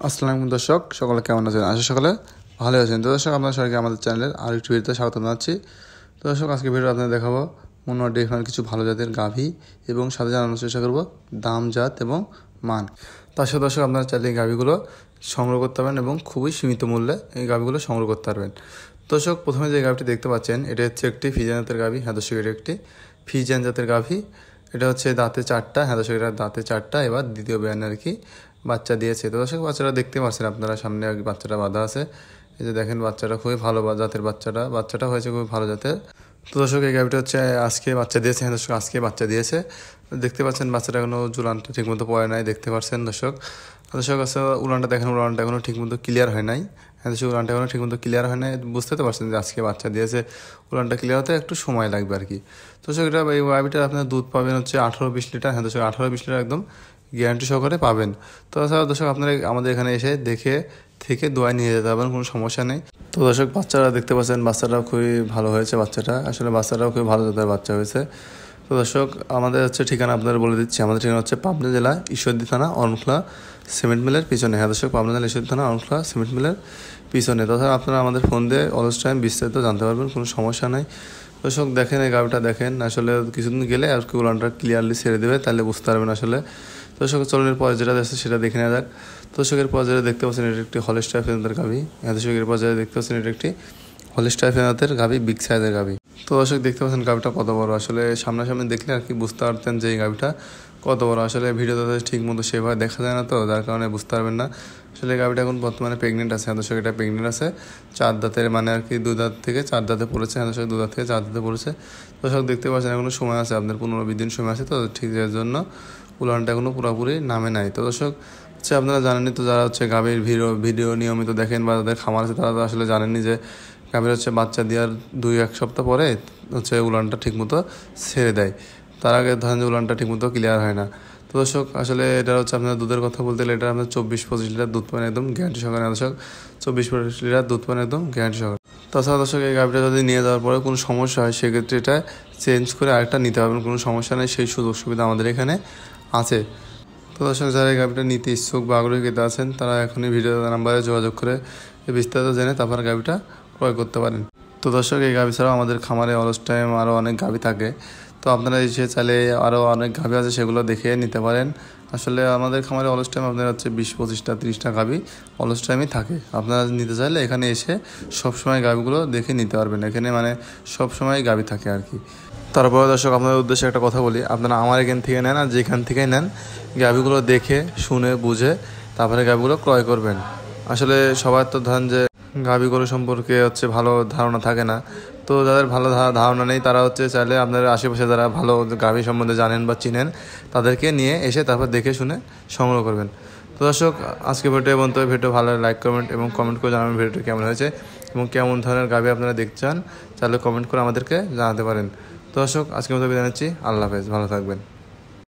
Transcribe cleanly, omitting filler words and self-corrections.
আসসালামু দর্শক, সকলে কেমন আছেন? আশা সকলে ভালো আছেন। তো দর্শক, আপনার সবাইকে আমাদের চ্যানেলের আরেকটি ভিডিওতে স্বাগত জানাচ্ছি। তো দর্শক, আজকে ভিডিও আপনাদের দেখাবো মনোহর ডেইরি ফার্মের কিছু ভালো জাতের গাভী এবং সাথে জানানোর চেষ্টা করবো দাম, জাত এবং মান। তার সাথে দর্শক, আপনারা চাইলে এই গাভীগুলো সংগ্রহ করতে পারবেন এবং খুবই সীমিত মূল্যে এই গাভীগুলো সংগ্রহ করতে পারবেন। দর্শক, প্রথমে যে গাভীটি দেখতে পাচ্ছেন, এটা হচ্ছে একটি ফিজিয়ান জাতের গাভী। হ্যাঁ দর্শক, এটা একটি ফিজিয়ান জাতের গাভী। এটা হচ্ছে দাঁতে চারটা। হ্যাঁ দর্শক, এটা দাঁতে চারটা। এবার দ্বিতীয় বিয়ানে আর কি বাচ্চা দিয়েছে। তো দর্শক, বাচ্চাটা দেখতে পাচ্ছেন আপনারা, সামনে বাচ্চাটা বাঁধা আছে। এই যে দেখেন, বাচ্চাটা খুবই ভালো জাতের। বাচ্চাটা হয়েছে খুবই ভালো জাতের। তো দর্শক, এই গাভীটা হচ্ছে আজকে বাচ্চা দিয়েছে। হ্যাঁ দর্শক, আজকে বাচ্চা দিয়েছে। দেখতে পাচ্ছেন বাচ্চাটা এখনো উলানটা ঠিকমতো পড়ে নাই, দেখতে পাচ্ছেন দর্শক। দর্শক আছে, উলানটা দেখেন, উলানটা এখনো ঠিকমতো ক্লিয়ার হয় নাই। হ্যাঁ দর্শক, উলানটা এখনো ঠিকমতো ক্লিয়ার হয় নাই। বুঝতে তো পারছেন যে আজকে বাচ্চা দিয়েছে, উলানটা ক্লিয়ার হতে একটু সময় লাগবে আর কি। তো দর্শক, এটা এই গাভীটা আপনার দুধ পাবেন হচ্ছে 18-20 লিটার। হ্যাঁ দর্শক, 18-20 লিটার একদম গ্যারান্টি সহকারে পাবেন। তো তাছাড়া দর্শক, আপনারা আমাদের এখানে এসে দেখে থেকে দোয়ায় নিয়ে যেতে পারবেন, কোনো সমস্যা নেই। তো দর্শক, বাচ্চারা দেখতে পাচ্ছেন, বাচ্চাটাও খুবই ভালো হয়েছে। বাচ্চাটাও খুবই ভালো জাতের বাচ্চা হয়েছে। তো দর্শক, আমাদের হচ্ছে ঠিকানা আপনারা বলে দিচ্ছি। আমাদের ঠিকানা হচ্ছে পাবনা জেলা ঈশ্বরদী থানা অরণখোলা সিমেন্ট মিলের পিছনে। হ্যাঁ দর্শক, পাবনা জেলা ঈশ্বরদী থানা অরণখোলা সিমেন্ট মিলের পিছনে। তাছাড়া আপনারা আমাদের ফোন দিয়ে অলস টাইম বিস্তারিত জানতে পারবেন, কোনো সমস্যা নেই। দর্শক দেখেন, এই গাভীটা দেখেন, আসলে কিছুদিন গেলে আর কি উলানটা ক্লিয়ারলি ছেড়ে দেবে, তাহলে বুঝতে পারবেন আসলে। দর্শক, চলনের পরে যেটা দেখছে সেটা দেখে নেওয়া যাক। দর্শকের পর যেটা দেখতে পাচ্ছেন, এটা একটি হলস্টাইন ফ্রিজিয়ান গাভী। দর্শকের পর যেটা দেখতে পাচ্ছেন, এটা একটি হলস্টাইন ফ্রিজিয়ান গাভী, বিগ সাইজের গাভী। তো দর্শক, দেখতে পাচ্ছেন গাভীটা কত বড়। আসলে সামনাসামনি দেখলে আর কি বুঝতে পারতেন যে এই গাভীটা কত বড়। আসলে ভিডিওতে ঠিক মতো সেভাবে দেখা যায় না, তো যার কারণে বুঝতে পারবেন না। আসলে গাভীটা এখন বর্তমানে প্রেগনেন্ট আছে। দর্শক, এটা প্রেগনেন্ট আছে 4 দাঁতের, মানে আর কি 2 দাঁত থেকে 4 দাঁতে পড়েছে। দর্শক, 2 দাঁত থেকে 4 দাঁতে পড়েছে। দর্শক দেখতে পাচ্ছেন, এখনো সময় আছে, আপনার 15-20 দিন সময় আছে। তো ঠিক এর জন্য উলানটা এখনো পুরোপুরি নামে নাই। তো দর্শক হচ্ছে, আপনারা জানেনই তো, যারা হচ্ছে গাভীর ভিডিও নিয়মিত দেখেন বা যাদের খামার আছে, তারা তো আসলে জানেনই যে গাভীর হচ্ছে বাচ্চা দেওয়ার 2-1 সপ্তাহ পরে হচ্ছে উলানটা ঠিকমতো ছেড়ে দেয়। তার আগে ধরেন যে উলানটা ঠিকমতো ক্লিয়ার হয় না। তো দর্শক, আসলে এটা হচ্ছে আপনার দুধের কথা বলতে গেলে, এটা আপনার 24-25 লিটার দুধ পান একদম গ্যারান্টি সহকারে। দর্শক, 24-25 লিটার দুধ পান একদম গ্যারান্টি সহকারে। তাছাড়া দর্শক, এই গাভীটা যদি নিয়ে যাওয়ার পরে কোনো সমস্যা হয়, সেক্ষেত্রে এটা চেঞ্জ করে আরেকটা নিতে পারবেন, কোনো সমস্যা নেই। সেই সুযোগ সুবিধা আমাদের এখানে আছে। তো দর্শক, যারা এই গাভীটা নিতে ইচ্ছুক বা আগ্রহী ক্রেতা আছেন, তারা এখনই ভিডিও নাম্বারে যোগাযোগ করে বিস্তারিত জেনে তারপর গাভীটা ক্রয় করতে পারেন। তো দর্শক, এই গাভী ছাড়াও আমাদের খামারে অলস টাইম আরও অনেক গাভী থাকে। তো আপনারা এসে চাইলে আরও অনেক গাভী আছে, সেগুলো দেখে নিতে পারেন। আসলে আমাদের খামারে অলস টাইম আপনার হচ্ছে 20-25টা 30টা গাভী অলস টাইমই থাকে। আপনারা নিতে চাইলে এখানে এসে সবসময় গাভীগুলো দেখে নিতে পারবেন। এখানে মানে সবসময় গাভী থাকে আর কি। তারপরে দর্শক, আপনাদের উদ্দেশ্যে একটা কথা বলি, আপনারা আমার এখান থেকে নেন আর যেখান থেকেই নেন, গাভীগুলো দেখে শুনে বুঝে তারপরে গাভীগুলো ক্রয় করবেন। আসলে সবার তো ধরেন যে গাভীগুলো সম্পর্কে হচ্ছে ভালো ধারণা থাকে না। তো যাদের ভালো ধারণা নেই, তারা হচ্ছে চাইলে আপনার আশেপাশে যারা ভালো গাভী সম্বন্ধে জানেন বা চিনেন, তাদেরকে নিয়ে এসে তারপর দেখে শুনে সংগ্রহ করবেন। তো দর্শক, আজকে ভিডিও ভালো লাইক কমেন্ট এবং কমেন্ট করে জানাবেন ভিডিওটি কেমন হয়েছে এবং কেমন ধরনের গাভী আপনারা দেখতে চান, তাহলে কমেন্ট করে আমাদেরকে জানাতে পারেন। তো দর্শক, আজকের মতো বিদায় নিচ্ছি। আল্লাহ হাফেজ, ভালো থাকবেন।